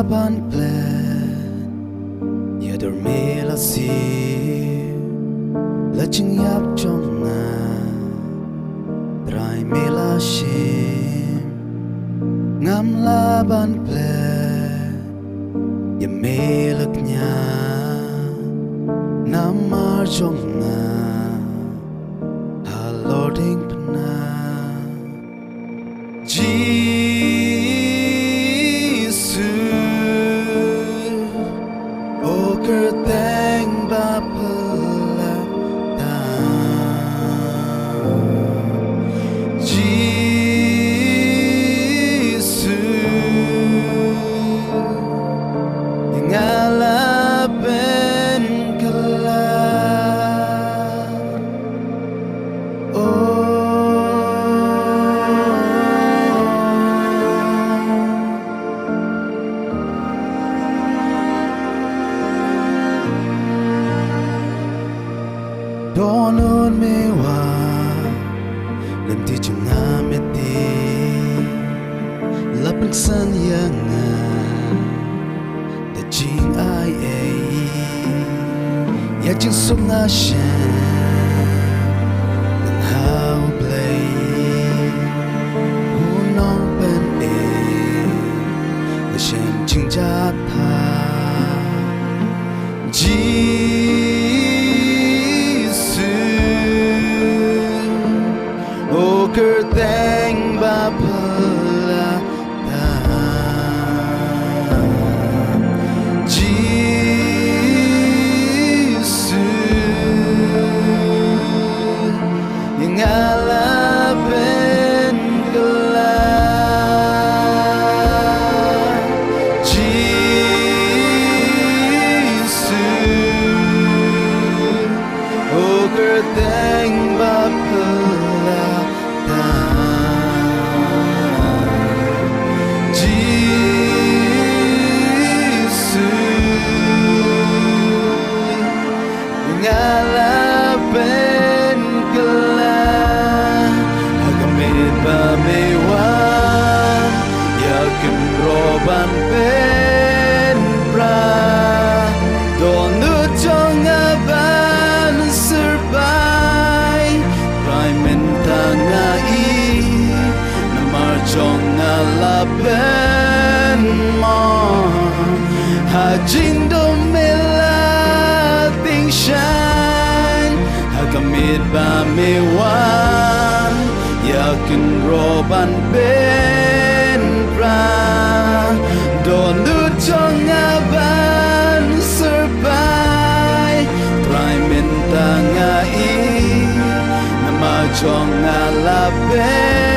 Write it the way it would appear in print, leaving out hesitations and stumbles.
ban plan ya dor me la si la ching yap trong na drai me la shim ngam la ban plan ya me lak nya nam mar trong na ha lording pana Kerteng bapala ta Jesus ngala ben kala Donon mewa Nanti cunga meti Lapang san yanga Da jing ai ai Ya jing sung na shan Nang hao play Hu nong ben e Da shan jing jat ha Kerteng bapala ta Jesus yang ala ben kala Jesus kerteng bapala ngala ben kala agamit pa mewan yakin roban ben pra donut jong aban serbai prime tangai namar jong ngala ben mo hajing domela shine hagamit ba mewan yakin roban ben pra donut jong aban serbai prime tangai nama jong ala ben